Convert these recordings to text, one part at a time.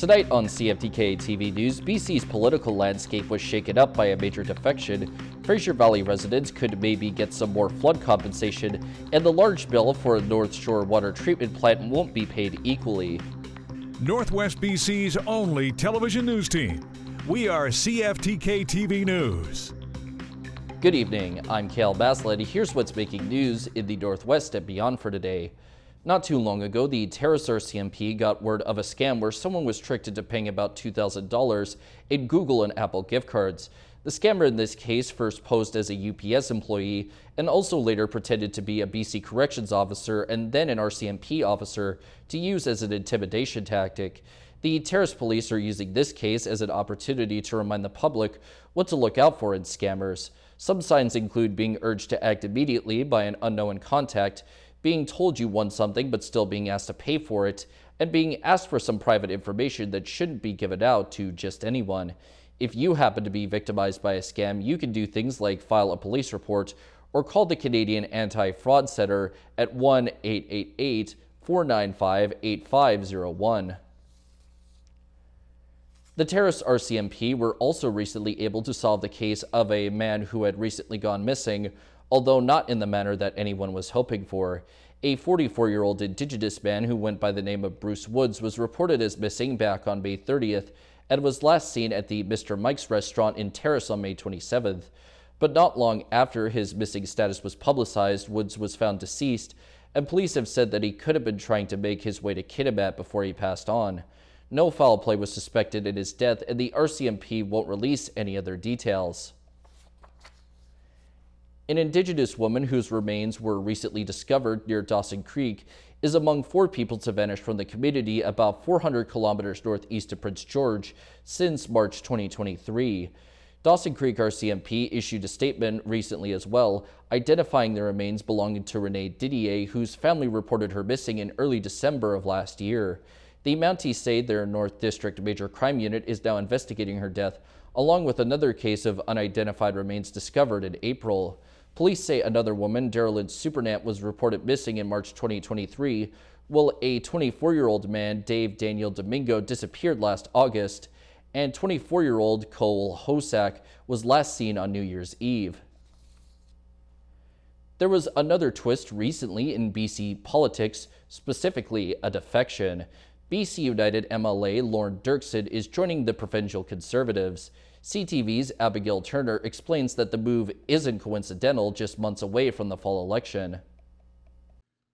Tonight on CFTK-TV News, BC's political landscape was shaken up by a major defection. Fraser Valley residents could maybe get some more flood compensation, and the large bill for a North Shore water treatment plant won't be paid equally. Northwest BC's only television news team. We are CFTK-TV News. Good evening, I'm Cale Maslin. Here's what's making news in the Northwest and beyond for today. Not too long ago, the Terrace RCMP got word of a scam where someone was tricked into paying about $2,000 in Google and Apple gift cards. The scammer in this case first posed as a UPS employee and also later pretended to be a BC Corrections officer and then an RCMP officer to use as an intimidation tactic. The Terrace police are using this case as an opportunity to remind the public what to look out for in scammers. Some signs include being urged to act immediately by an unknown contact, being told you won something but still being asked to pay for it, and being asked for some private information that shouldn't be given out to just anyone. If you happen to be victimized by a scam, you can do things like file a police report or call the Canadian Anti-Fraud Center at 1-888-495-8501. The Terrace RCMP were also recently able to solve the case of a man who had recently gone missing, although not in the manner that anyone was hoping for. A 44-year-old Indigenous man who went by the name of Bruce Woods was reported as missing back on May 30th and was last seen at the Mr. Mike's restaurant in Terrace on May 27th. But not long after his missing status was publicized, Woods was found deceased, and police have said that he could have been trying to make his way to Kitimat before he passed on. No foul play was suspected in his death, and the RCMP won't release any other details. An Indigenous woman whose remains were recently discovered near Dawson Creek is among 4 people to vanish from the community about 400 kilometers northeast of Prince George since March 2023. Dawson Creek RCMP issued a statement recently as well, identifying the remains belonging to Renee Didier, whose family reported her missing in early December of last year. The Mounties say their North District Major Crime Unit is now investigating her death, along with another case of unidentified remains discovered in April. Police say another woman, Darylyn Supernant, was reported missing in March 2023, while a 24-year-old man, Dave Daniel Domingo, disappeared last August, and 24-year-old Cole Hosak was last seen on New Year's Eve. There was another twist recently in BC politics, specifically a defection. BC United MLA Lorne Dirksen is joining the provincial Conservatives. CTV's Abigail Turner explains that the move isn't coincidental just months away from the fall election.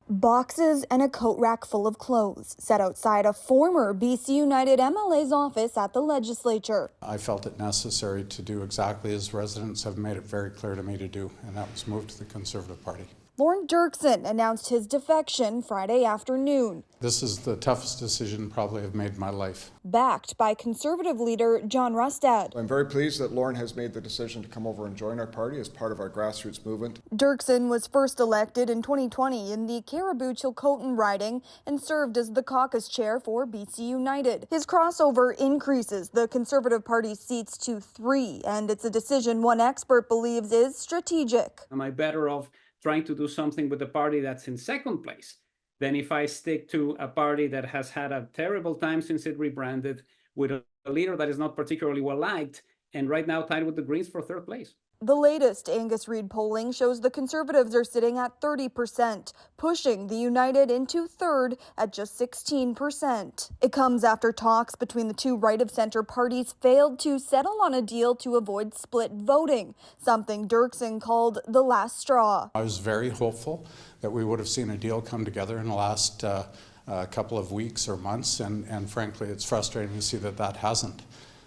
Boxes and a coat rack full of clothes set outside a former BC United MLA's office at the legislature. I felt it necessary to do exactly as residents have made it very clear to me to do, and that was move to the Conservative Party. Lorne Dirksen announced his defection Friday afternoon. This is the toughest decision probably I've made in my life. Backed by Conservative leader John Rustad. I'm very pleased that Lorne has made the decision to come over and join our party as part of our grassroots movement. Dirksen was first elected in 2020 in the Caribou-Chilcotin riding and served as the caucus chair for BC United. His crossover increases the Conservative Party's seats to 3, and it's a decision one expert believes is strategic. Am I better off trying to do something with the party that's in second place than if I stick to a party that has had a terrible time since it rebranded, with a leader that is not particularly well liked, and right now tied with the Greens for 3rd place? The latest Angus Reid polling shows the Conservatives are sitting at 30%, pushing the United into 3rd at just 16%. It comes after talks between the two right-of-center parties failed to settle on a deal to avoid split voting, something Dirksen called the last straw. I was very hopeful that we would have seen a deal come together in the last couple of weeks or months, and frankly, it's frustrating to see that that hasn't.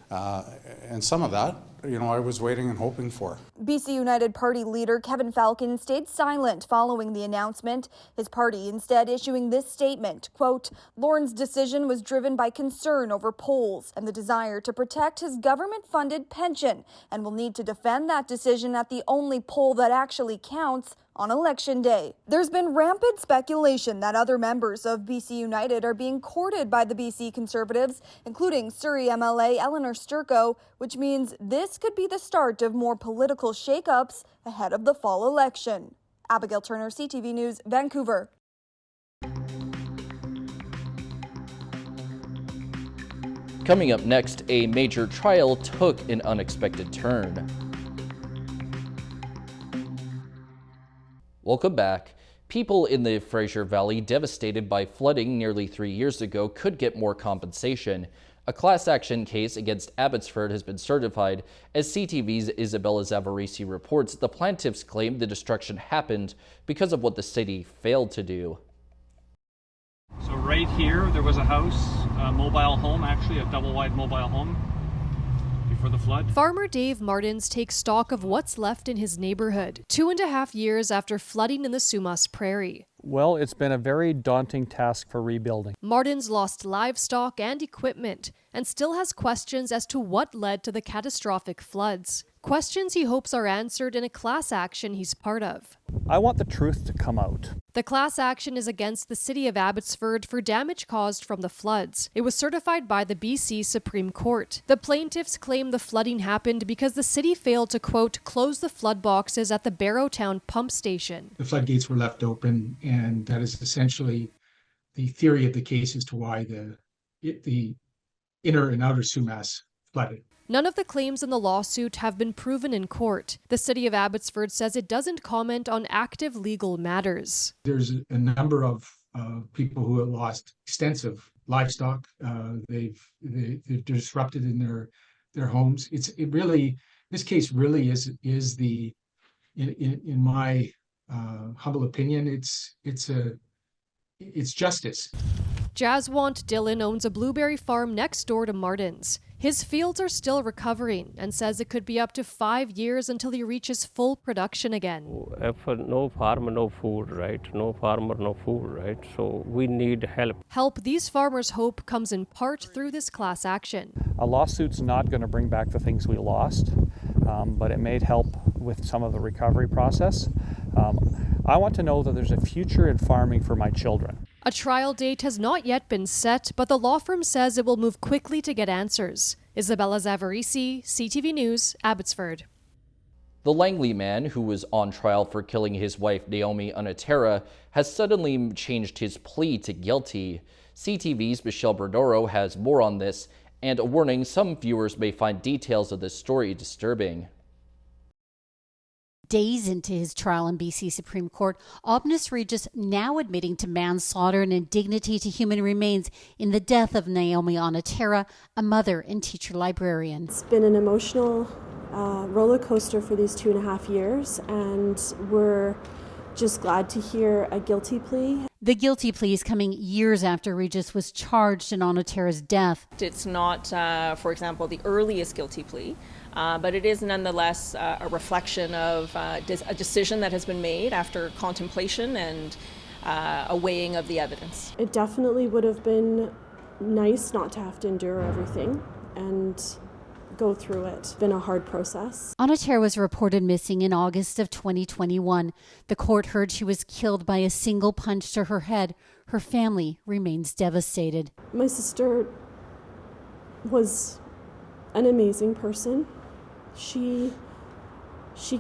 And some of that, I was waiting and hoping for. BC United Party leader Kevin Falcon stayed silent following the announcement, his party instead issuing this statement, quote, Lorne's decision was driven by concern over polls and the desire to protect his government-funded pension, and will need to defend that decision at the only poll that actually counts, on Election Day. There's been rampant speculation that other members of BC United are being courted by the BC Conservatives, including Surrey MLA Eleanor Sturco, which means this could be the start of more political shakeups ahead of the fall election. Abigail Turner, CTV News, Vancouver. Coming up next, a major trial took an unexpected turn. Welcome back. People in the Fraser Valley devastated by flooding nearly 3 years ago could get more compensation. A class action case against Abbotsford has been certified. As CTV's Isabella Zavarisi reports, the plaintiffs claim the destruction happened because of what the city failed to do. So right here, there was a house, a mobile home, actually a double-wide mobile home before the flood. Farmer Dave Martins takes stock of what's left in his neighborhood 2.5 years after flooding in the Sumas Prairie. Well, it's been a very daunting task for rebuilding. Martins lost livestock and equipment and still has questions as to what led to the catastrophic floods. Questions he hopes are answered in a class action he's part of. I want the truth to come out. The class action is against the city of Abbotsford for damage caused from the floods. It was certified by the BC Supreme Court. The plaintiffs claim the flooding happened because the city failed to, quote, close the flood boxes at the Barrowtown pump station. The floodgates were left open, and that is essentially the theory of the case as to why the inner and outer Sumas flooded. None of the claims in the lawsuit have been proven in court. The city of Abbotsford says it doesn't comment on active legal matters. There's a number of people who have lost extensive livestock. They're disrupted in their homes. This case really is the, in my humble opinion, it's justice. Jaswant Dillon owns a blueberry farm next door to Martins. His fields are still recovering and says it could be up to 5 years until he reaches full production again. If no farmer, no food, right? No farmer, no food, right? So we need help. Help these farmers hope comes in part through this class action. A lawsuit's not going to bring back the things we lost, but it may help with some of the recovery process. I want to know that there's a future in farming for my children. A trial date has not yet been set, but the law firm says it will move quickly to get answers. Isabella Zavarisi, CTV News, Abbotsford. The Langley man, who was on trial for killing his wife Naomi Onatera, has suddenly changed his plea to guilty. CTV's Michelle Bernoro has more on this, and a warning: some viewers may find details of this story disturbing. Days into his trial in BC Supreme Court, Omnis Regis now admitting to manslaughter and indignity to human remains in the death of Naomi Onatera, a mother and teacher librarian. It's been an emotional roller coaster for these 2.5 years, and we're just glad to hear a guilty plea. The guilty plea is coming years after Regis was charged in Onatera's death. It's not, for example, the earliest guilty plea, but it is nonetheless a reflection of a decision that has been made after contemplation and a weighing of the evidence. It definitely would have been nice not to have to endure everything and go through it. It's been a hard process. Onatera was reported missing in August of 2021. The court heard she was killed by a single punch to her head. Her family remains devastated. My sister was an amazing person. She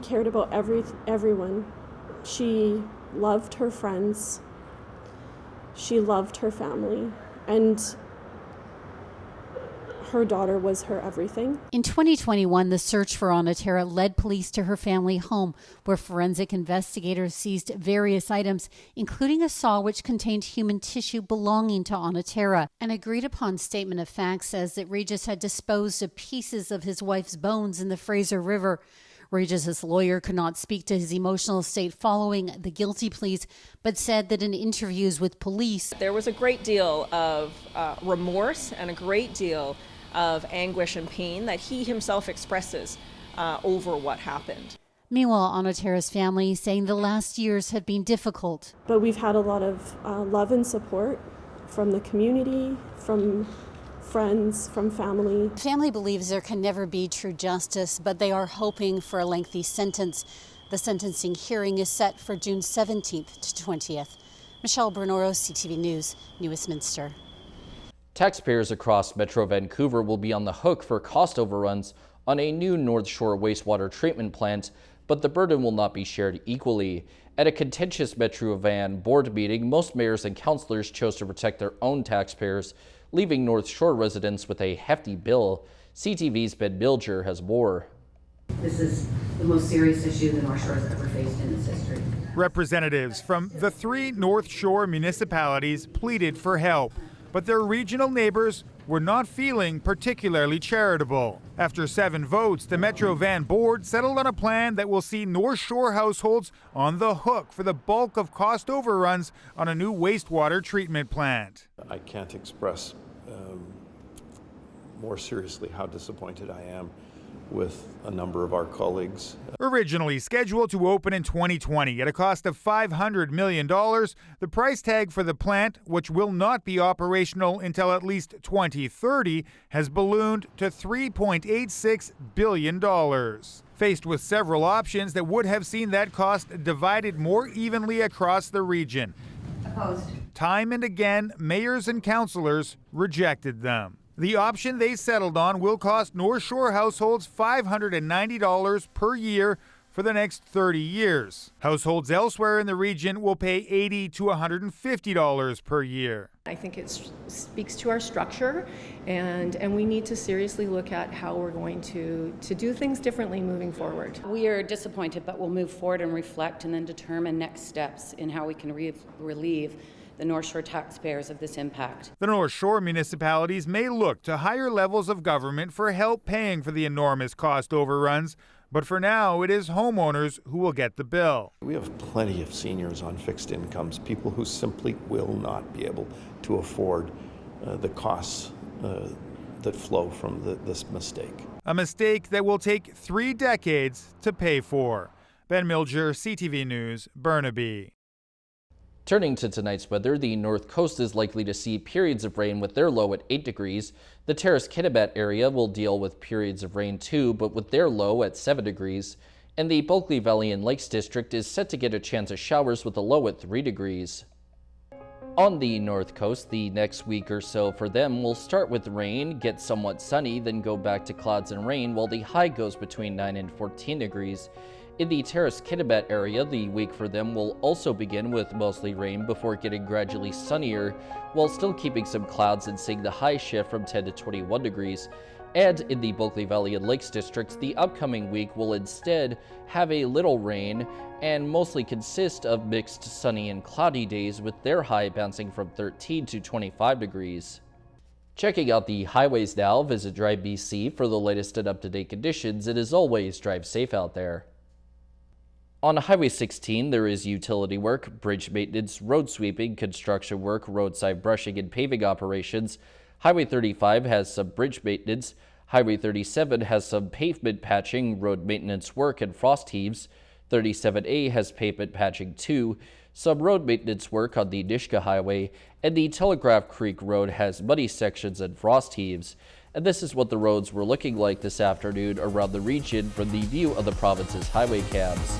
cared about everyone. She loved her friends. She loved her family, and her daughter was her everything. In 2021, the search for Onatera led police to her family home, where forensic investigators seized various items, including a saw which contained human tissue belonging to Onatera. An agreed-upon statement of facts says that Regis had disposed of pieces of his wife's bones in the Fraser River. Regis's lawyer could not speak to his emotional state following the guilty pleas, but said that in interviews with police, there was a great deal of remorse and a great deal of anguish and pain that he himself expresses over what happened. Meanwhile, Onatera's family saying the last years had been difficult. But we've had a lot of love and support from the community, from friends, from family. Family believes there can never be true justice, but they are hoping for a lengthy sentence. The sentencing hearing is set for June 17th to 20th. Michelle Bernoro, CTV News, New Westminster. Taxpayers across Metro Vancouver will be on the hook for cost overruns on a new North Shore wastewater treatment plant, but the burden will not be shared equally. At a contentious Metro Van board meeting, most mayors and councillors chose to protect their own taxpayers, leaving North Shore residents with a hefty bill. CTV's Ben Bilger has more. This is the most serious issue the North Shore has ever faced in its history. Representatives from the 3 North Shore municipalities pleaded for help, but their regional neighbors were not feeling particularly charitable. After 7 votes, the Metro Van Board settled on a plan that will see North Shore households on the hook for the bulk of cost overruns on a new wastewater treatment plant. I can't express more seriously how disappointed I am with a number of our colleagues. Originally scheduled to open in 2020 at a cost of $500 million, the price tag for the plant, which will not be operational until at least 2030, has ballooned to $3.86 billion. Faced with several options that would have seen that cost divided more evenly across the region. Opposed. Time and again, mayors and councillors rejected them. The option they settled on will cost North Shore households $590 per year for the next 30 years. Households elsewhere in the region will pay $80 to $150 per year. I think it speaks to our structure, and we need to seriously look at how we're going to do things differently moving forward. We are disappointed, but we'll move forward and reflect and then determine next steps in how we can relieve the North Shore taxpayers of this impact. The North Shore municipalities may look to higher levels of government for help paying for the enormous cost overruns, but for now it is homeowners who will get the bill. We have plenty of seniors on fixed incomes, people who simply will not be able to afford the costs that flow from this mistake. A mistake that will take 3 decades to pay for. Ben Bilger, CTV News, Burnaby. Turning to tonight's weather, the North Coast is likely to see periods of rain with their low at 8 degrees. The Terrace-Kitibat area will deal with periods of rain too, but with their low at 7 degrees. And the Bulkley Valley and Lakes District is set to get a chance of showers with a low at 3 degrees. On the North Coast, the next week or so for them will start with rain, get somewhat sunny, then go back to clouds and rain, while the high goes between 9 and 14 degrees. In the Terrace-Kitibat area, the week for them will also begin with mostly rain before getting gradually sunnier, while still keeping some clouds and seeing the high shift from 10 to 21 degrees. And in the Bulkley Valley and Lakes District, the upcoming week will instead have a little rain and mostly consist of mixed sunny and cloudy days, with their high bouncing from 13 to 25 degrees. Checking out the highways now, visit Drive BC for the latest and up-to-date conditions, and as always, drive safe out there. On Highway 16, there is utility work, bridge maintenance, road sweeping, construction work, roadside brushing, and paving operations. Highway 35 has some bridge maintenance. Highway 37 has some pavement patching, road maintenance work, and frost heaves. 37A has pavement patching too, some road maintenance work on the Nishka Highway, and the Telegraph Creek Road has muddy sections and frost heaves. And this is what the roads were looking like this afternoon around the region from the view of the province's highway cams.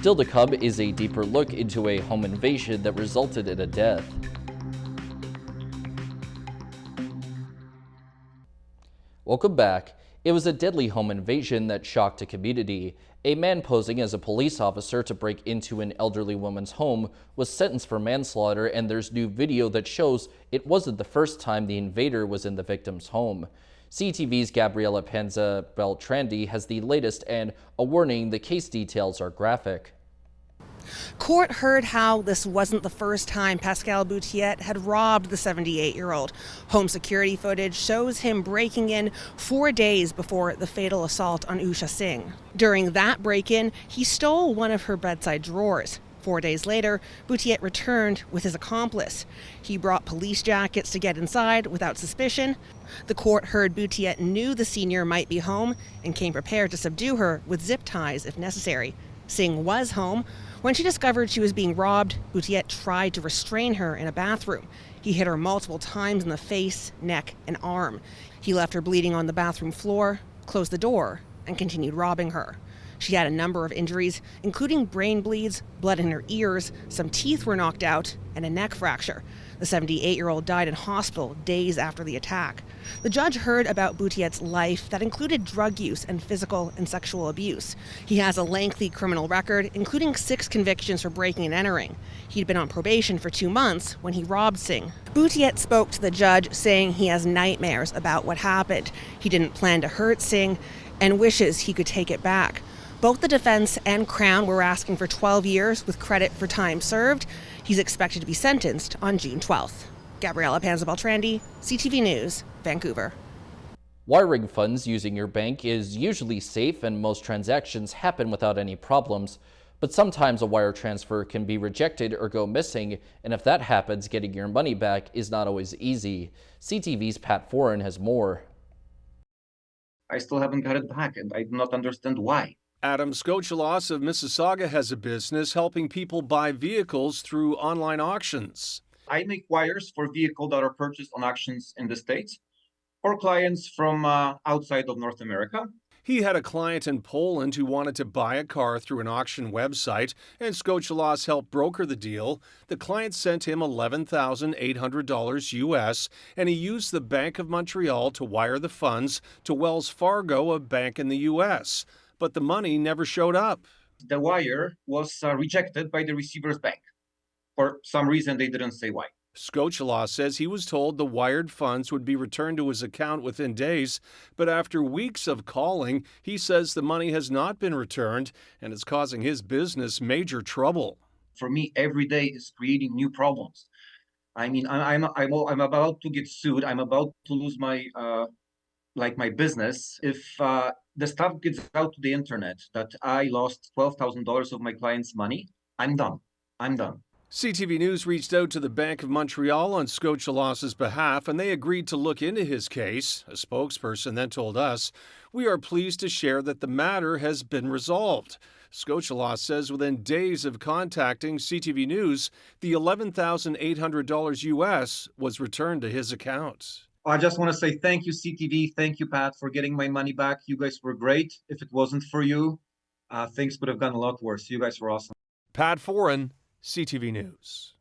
Still to come is a deeper look into a home invasion that resulted in a death. Welcome back. It was a deadly home invasion that shocked a community. A man posing as a police officer to break into an elderly woman's home was sentenced for manslaughter, and there's new video that shows it wasn't the first time the invader was in the victim's home. CTV's Gabriela Panza Beltrandi has the latest, and a warning, the case details are graphic. Court heard how this wasn't the first time Pascal Boutiette had robbed the 78-year-old. Home security footage shows him breaking in 4 days before the fatal assault on Usha Singh. During that break-in, he stole one of her bedside drawers. 4 days later, Boutiette returned with his accomplice. He brought police jackets to get inside without suspicion. The court heard Boutiette knew the senior might be home and came prepared to subdue her with zip ties if necessary. Singh was home. When she discovered she was being robbed, Buttigieg tried to restrain her in a bathroom. He hit her multiple times in the face, neck, and arm. He left her bleeding on the bathroom floor, closed the door, and continued robbing her. She had a number of injuries, including brain bleeds, blood in her ears, some teeth were knocked out, and a neck fracture. The 78-year-old died in hospital days after the attack. The judge heard about Buttigieg's life that included drug use and physical and sexual abuse. He has a lengthy criminal record, including 6 convictions for breaking and entering. He'd been on probation for 2 months when he robbed Singh. Buttigieg spoke to the judge, saying he has nightmares about what happened. He didn't plan to hurt Singh and wishes he could take it back. Both the defense and Crown were asking for 12 years with credit for time served. He's expected to be sentenced on June 12th. Gabriella Panza-Beltrandi, CTV News, Vancouver. Wiring funds using your bank is usually safe and most transactions happen without any problems. But sometimes a wire transfer can be rejected or go missing, and if that happens, getting your money back is not always easy. CTV's Pat Foran has more. I still haven't got it back, and I do not understand why. Adam Skochelos of Mississauga has a business helping people buy vehicles through online auctions. I make wires for vehicles that are purchased on auctions in the States for clients from outside of North America. He had a client in Poland who wanted to buy a car through an auction website, and Skochelos helped broker the deal. The client sent him $11,800 US, and he used the Bank of Montreal to wire the funds to Wells Fargo, a bank in the US. But the money never showed up. The wire was rejected by the receiver's bank. For some reason, they didn't say why. Skochelos says he was told the wired funds would be returned to his account within days, but after weeks of calling, he says the money has not been returned and is causing his business major trouble. For me, every day is creating new problems. I mean, I'm about to get sued. I'm about to lose my my business. If the stuff gets out to the internet that I lost $12,000 of my client's money, I'm done. CTV News reached out to the Bank of Montreal on Skochelos' behalf, and they agreed to look into his case. A spokesperson then told us, "We are pleased to share that the matter has been resolved." Skochelos says within days of contacting CTV News, the $11,800 US was returned to his account. I just want to say thank you, CTV. Thank you, Pat, for getting my money back. You guys were great. If it wasn't for you, things would have gone a lot worse. You guys were awesome. Pat Foran, CTV News.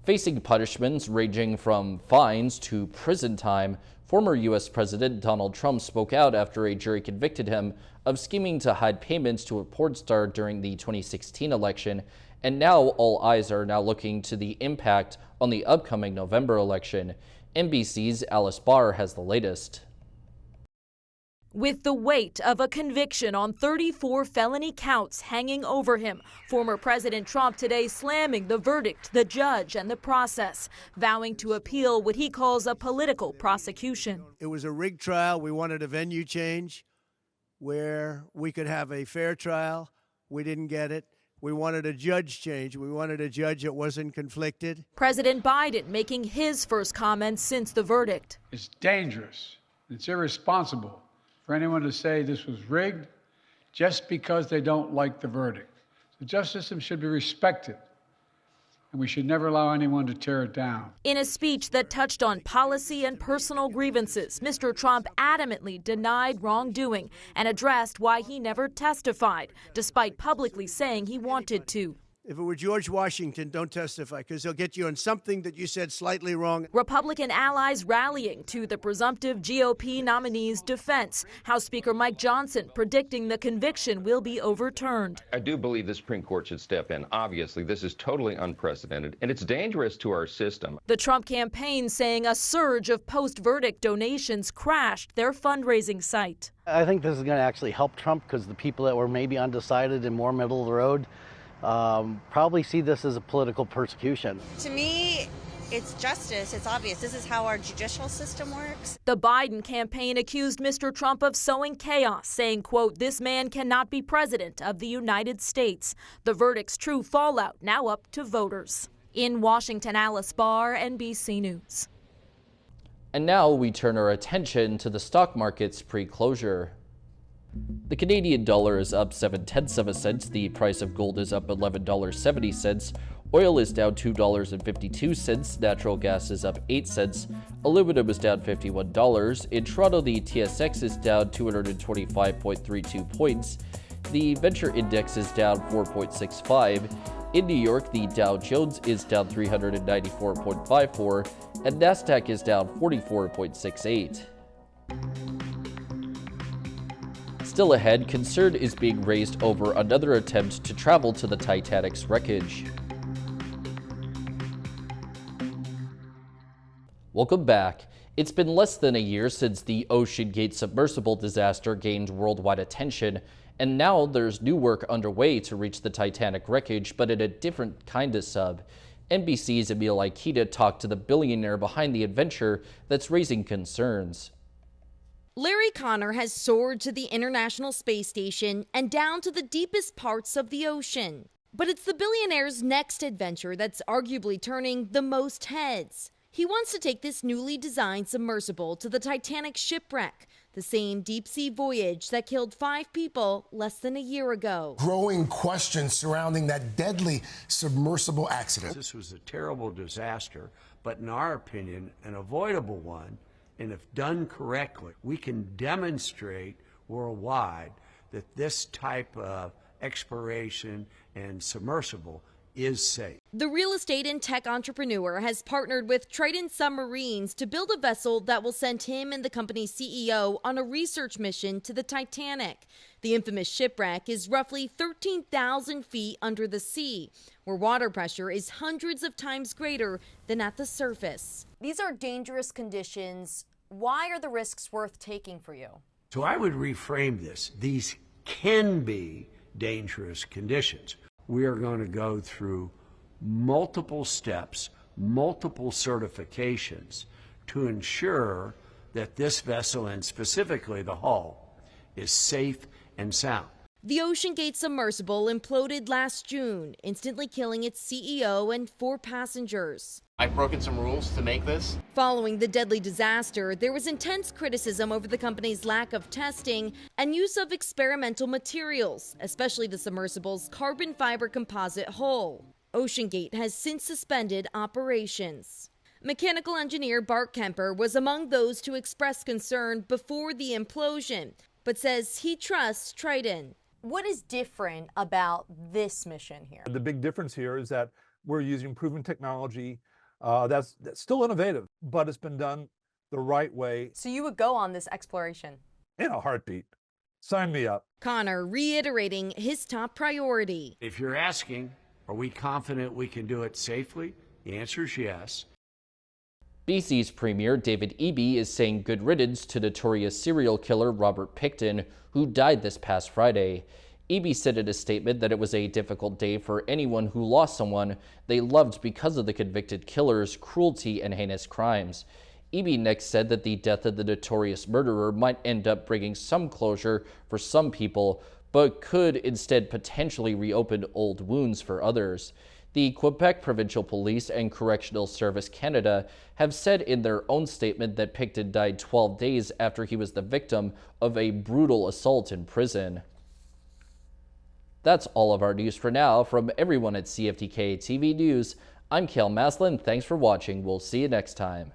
Facing punishments ranging from fines to prison time, former U.S. President Donald Trump spoke out after a jury convicted him of scheming to hide payments to a porn star during the 2016 election, and now all eyes are now looking to the impact on the upcoming November election. NBC's Alice Barr has the latest. With the weight of a conviction on 34 felony counts hanging over him, former President Trump today slamming the verdict, the judge, and the process, vowing to appeal what he calls a political prosecution. It was a rigged trial. We wanted a venue change where we could have a fair trial. We didn't get it. We wanted a judge change. We wanted a judge that wasn't conflicted. President Biden making his first comments since the verdict. It's dangerous. It's irresponsible for anyone to say this was rigged just because they don't like the verdict. The justice system should be respected, and we should never allow anyone to tear it down. In a speech that touched on policy and personal grievances, Mr. Trump adamantly denied wrongdoing and addressed why he never testified, despite publicly saying he wanted to. If it were George Washington, don't testify, because they'll get you on something that you said slightly wrong. Republican allies rallying to the presumptive GOP nominee's defense. House Speaker Mike Johnson predicting the conviction will be overturned. I do believe the Supreme Court should step in. Obviously, this is totally unprecedented, and it's dangerous to our system. The Trump campaign saying a surge of post-verdict donations crashed their fundraising site. I think this is going to actually help Trump, because the people that were maybe undecided and more middle of the road probably see this as a political persecution. To me, it's justice. It's obvious. This is how our judicial system works. The Biden campaign accused Mr. Trump of sowing chaos, saying, quote, "This man cannot be president of the United States." The verdict's true fallout now up to voters. In Washington, Alice Barr, NBC News. And now we turn our attention to the stock market's pre-closure. The Canadian dollar is up 7/10 of a cent. The price of gold is up $11.70. Oil is down $2.52. Natural gas is up 8 cents. Aluminum is down $51. In Toronto, the TSX is down 225.32 points. The Venture Index is down 4.65. In New York, the Dow Jones is down 394.54, and Nasdaq is down 44.68. Still ahead, concern is being raised over another attempt to travel to the Titanic's wreckage. Welcome back. It's been less than a year since the OceanGate submersible disaster gained worldwide attention, and now there's new work underway to reach the Titanic wreckage, but in a different kind of sub. NBC's Emil Aikita talked to the billionaire behind the adventure that's raising concerns. Larry Connor has soared to the International Space Station and down to the deepest parts of the ocean. But it's the billionaire's next adventure that's arguably turning the most heads. He wants to take this newly designed submersible to the Titanic shipwreck, the same deep-sea voyage that killed 5 people less than a year ago. Growing questions surrounding that deadly submersible accident. This was a terrible disaster, but in our opinion, an avoidable one. And if done correctly, we can demonstrate worldwide that this type of exploration and submersible is safe. The real estate and tech entrepreneur has partnered with Triton Submarines to build a vessel that will send him and the company's CEO on a research mission to the Titanic. The infamous shipwreck is roughly 13,000 feet under the sea, where water pressure is hundreds of times greater than at the surface. These are dangerous conditions. Why are the risks worth taking for you? So I would reframe this. These can be dangerous conditions. We are going to go through multiple steps, multiple certifications to ensure that this vessel, and specifically the hull, is safe and sound. The OceanGate submersible imploded last June, instantly killing its CEO and 4 passengers. I've broken some rules to make this. Following the deadly disaster, there was intense criticism over the company's lack of testing and use of experimental materials, especially the submersible's carbon fiber composite hull. OceanGate has since suspended operations. Mechanical engineer Bart Kemper was among those to express concern before the implosion, but says he trusts Triton. What is different about this mission here? The big difference here is that we're using proven technology that's still innovative, but it's been done the right way. So you would go on this exploration? In a heartbeat. Sign me up. Connor reiterating his top priority. If you're asking, are we confident we can do it safely? The answer is yes. BC's Premier David Eby is saying good riddance to notorious serial killer Robert Pickton, who died this past Friday. Eby said in a statement that it was a difficult day for anyone who lost someone they loved because of the convicted killer's cruelty and heinous crimes. Eby next said that the death of the notorious murderer might end up bringing some closure for some people, but could instead potentially reopen old wounds for others. The Quebec Provincial Police and Correctional Service Canada have said in their own statement that Pickton died 12 days after he was the victim of a brutal assault in prison. That's all of our news for now. From everyone at CFTK-TV News, I'm Cale Maslin. Thanks for watching. We'll see you next time.